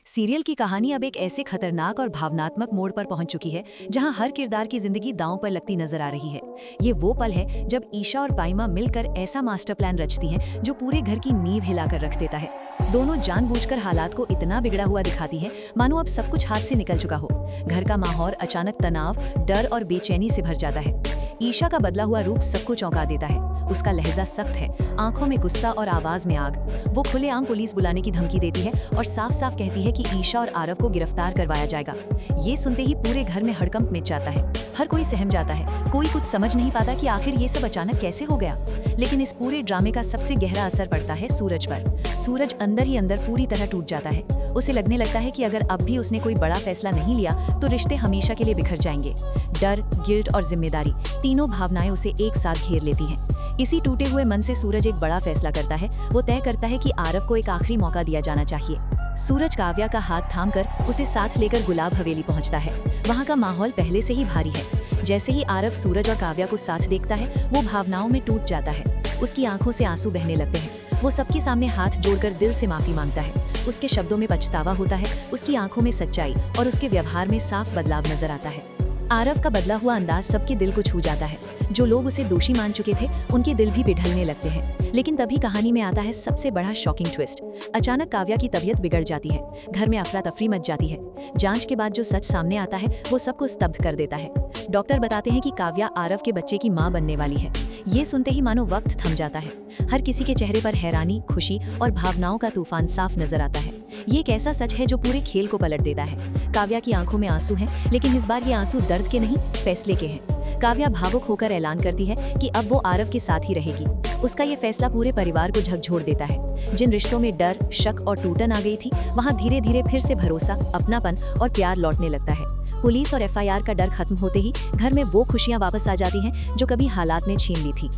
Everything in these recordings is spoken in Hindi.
सीरियल की कहानी अब एक ऐसे खतरनाक और भावनात्मक मोड़ पर पहुंच चुकी है जहां हर किरदार की जिंदगी दांव पर लगती नजर आ रही है। ये वो पल है जब ईशा और पाइमा मिलकर ऐसा मास्टर प्लान रचती हैं जो पूरे घर की नींव हिलाकर रख देता है। दोनों जानबूझकर हालात को इतना बिगड़ा हुआ दिखाती हैं मानो अब सब कुछ हाथ से निकल चुका हो। घर का माहौल अचानक तनाव, डर और बेचैनी से भर जाता है। ईशा का बदला हुआ रूप सबको चौंका देता है। उसका लहजा सख्त है, आंखों में गुस्सा और आवाज में आग। वो खुलेआम पुलिस बुलाने की धमकी देती है और साफ साफ कहती है कि ईशा और आरव को गिरफ्तार करवाया जाएगा। ये सुनते ही पूरे घर में हड़कंप मच जाता है। हर कोई सहम जाता है। कोई कुछ समझ नहीं पाता कि आखिर ये सब अचानक कैसे हो गया। लेकिन इस पूरे ड्रामे का सबसे गहरा असर पड़ता है सूरज पर। सूरज अंदर ही अंदर पूरी तरह टूट जाता है। उसे लगने लगता है कि अगर अब भी उसने कोई बड़ा फैसला नहीं लिया तो रिश्ते हमेशा के लिए बिखर जाएंगे। डर, गिल्ट और जिम्मेदारी, तीनों भावनाएं उसे एक साथ घेर लेती हैं। इसी टूटे हुए मन से सूरज एक बड़ा फैसला करता है। वो तय करता है कि आरव को एक आखिरी मौका दिया जाना चाहिए। सूरज काव्या का हाथ थामकर उसे साथ लेकर गुलाब हवेली पहुंचता है। वहां का माहौल पहले से ही भारी है। जैसे ही आरव सूरज और काव्या को साथ देखता है वो भावनाओं में टूट जाता है। उसकी आंखों से आंसू बहने लगते हैं। वो सबके सामने हाथ जोड़कर दिल से माफी मांगता है। उसके शब्दों में पछतावा होता है, उसकी आंखों में सच्चाई और उसके व्यवहार में साफ बदलाव नजर आता है। आरव का बदला हुआ अंदाज सबके दिल को छू जाता है। जो लोग उसे दोषी मान चुके थे उनके दिल भी पिघलने लगते हैं। लेकिन तभी कहानी में आता है सबसे बड़ा शॉकिंग ट्विस्ट। अचानक काव्या की तबीयत बिगड़ जाती है। घर में अफरा तफरी मच जाती है। जांच के बाद जो सच सामने आता है वो सबको स्तब्ध कर देता है। डॉक्टर बताते हैं कि काव्या आरव के बच्चे की मां बनने वाली है। ये सुनते ही मानो वक्त थम जाता है। हर किसी के चेहरे पर हैरानी, खुशी और भावनाओं का तूफान साफ नजर आता है। ये एक ऐसा सच है जो पूरे खेल को पलट देता है। काव्या की आंखों में आंसू हैं, लेकिन इस बार ये आंसू दर्द के नहीं, फैसले के हैं। काव्या भावुक होकर ऐलान करती है कि अब वो आरव के साथ ही रहेगी। उसका ये फैसला पूरे परिवार को झकझोर देता है। जिन रिश्तों में डर, शक और टूटन आ गई थी, वहाँ धीरे धीरे फिर से भरोसा, अपनापन और प्यार लौटने लगता है। पुलिस और एफआईआर का डर खत्म होते ही घर में वो खुशियां वापस आ जाती हैं जो कभी हालात ने छीन ली थी।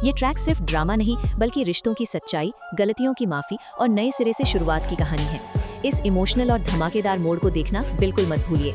ये ट्रैक सिर्फ ड्रामा नहीं बल्कि रिश्तों की सच्चाई, गलतियों की माफी और नए सिरे से शुरुआत की कहानी है। इस इमोशनल और धमाकेदार मोड़ को देखना बिल्कुल मत भूलिए।